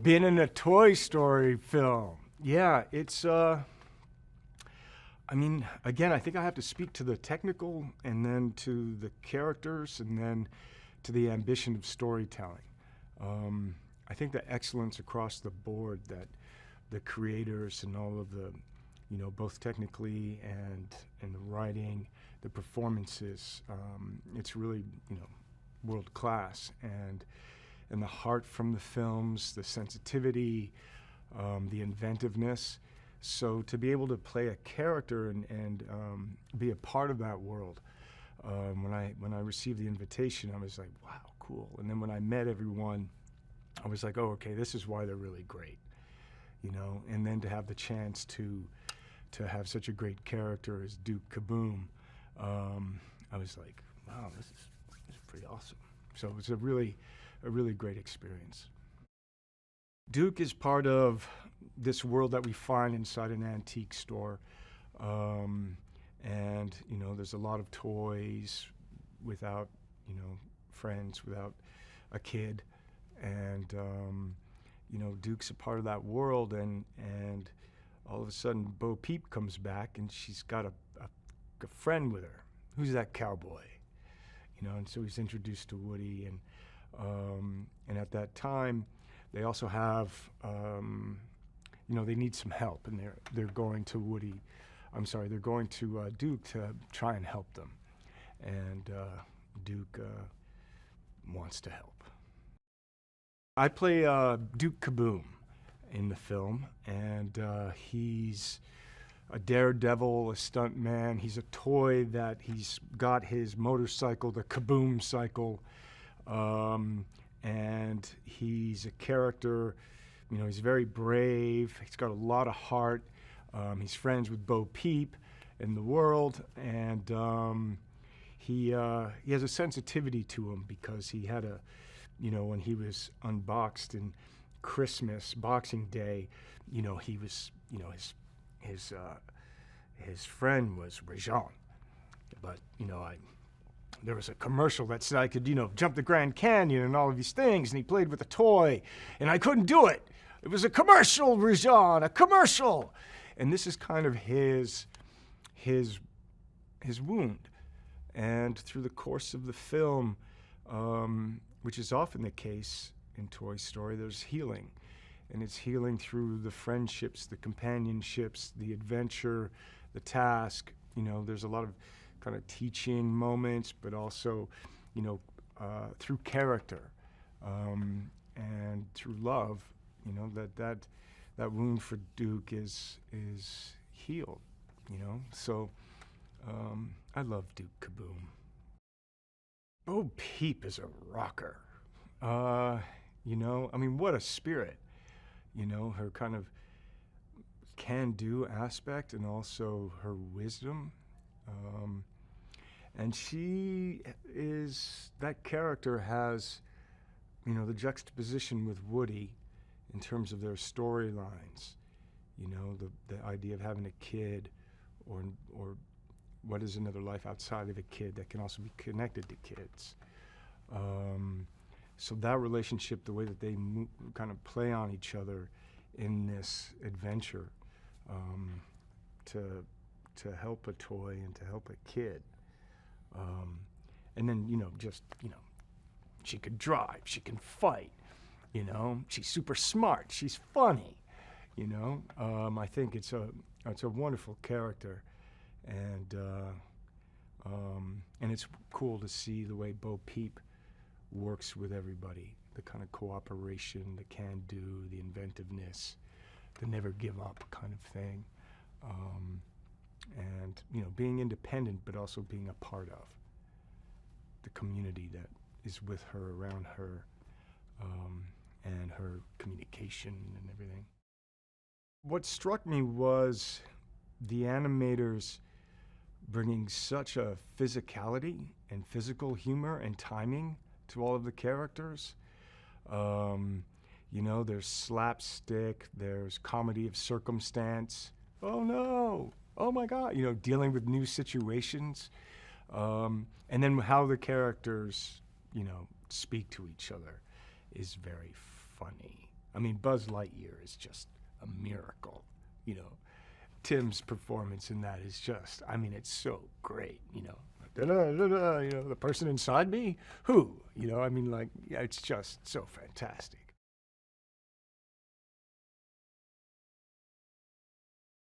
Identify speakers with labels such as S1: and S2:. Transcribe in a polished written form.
S1: Been in a Toy Story film. Yeah, it's, I mean, again, I think I have to speak to the technical and then to the characters and then to the ambition of storytelling. I think the excellence across the board that the creators and all of the, both technically and in the writing, the performances, it's really, world class. And the heart from the films, the sensitivity, the inventiveness. So to be able to play a character and be a part of that world, when I received the invitation, I was like, wow, cool. And then when I met everyone, I was like, oh, okay, this is why they're really great, And then to have the chance to have such a great character as Duke Caboom, I was like, wow, this is pretty awesome. So it was a really great experience. Duke is part of this world that we find inside an antique store. And, there's a lot of toys without, friends, without a kid. And, Duke's a part of that world. And all of a sudden, Bo Peep comes back and she's got a friend with her. Who's that cowboy? And so he's introduced to Woody. And at that time, they also have, they need some help, and they're going to they're going to Duke to try and help them, and Duke wants to help. I play Duke Caboom in the film, and he's a daredevil, a stuntman. He's a toy that he's got his motorcycle, the Caboom cycle. And he's a character, he's very brave. He's got a lot of heart. He's friends with Bo Peep in the world, and he has a sensitivity to him because he had when he was unboxed in Christmas, Boxing Day, he was, his friend was Rajan, but there was a commercial that said I could, jump the Grand Canyon and all of these things, and he played with a toy, and I couldn't do it. It was a commercial, Rajan, a commercial. And this is kind of his wound. And through the course of the film, which is often the case in Toy Story, there's healing. And it's healing through the friendships, the companionships, the adventure, the task. There's a lot of kind of teaching moments, but also, through character and through love, that wound for Duke is healed, So I love Duke Caboom. Bo Peep is a rocker. What a spirit. Her kind of can-do aspect and also her wisdom. And that character has, the juxtaposition with Woody in terms of their storylines, the idea of having a kid or what is another life outside of a kid that can also be connected to kids. So that relationship, the way that they kind of play on each other in this adventure, to help a toy and to help a kid. And then, she could drive, she can fight, she's super smart, she's funny, I think it's a wonderful character, and it's cool to see the way Bo Peep works with everybody, the kind of cooperation, the can-do, the inventiveness, the never give up kind of thing. And being independent, but also being a part of the community that is with her, around her, and her communication and everything. What struck me was the animators bringing such a physicality and physical humor and timing to all of the characters. There's slapstick, there's comedy of circumstance. Oh no, oh my God, dealing with new situations. And then how the characters, speak to each other is very funny. I mean, Buzz Lightyear is just a miracle, you know. Tim's performance in that is just, I mean, it's so great, you know. Da-da-da-da, you know, the person inside me, who? You know, I mean, like, yeah, it's just so fantastic.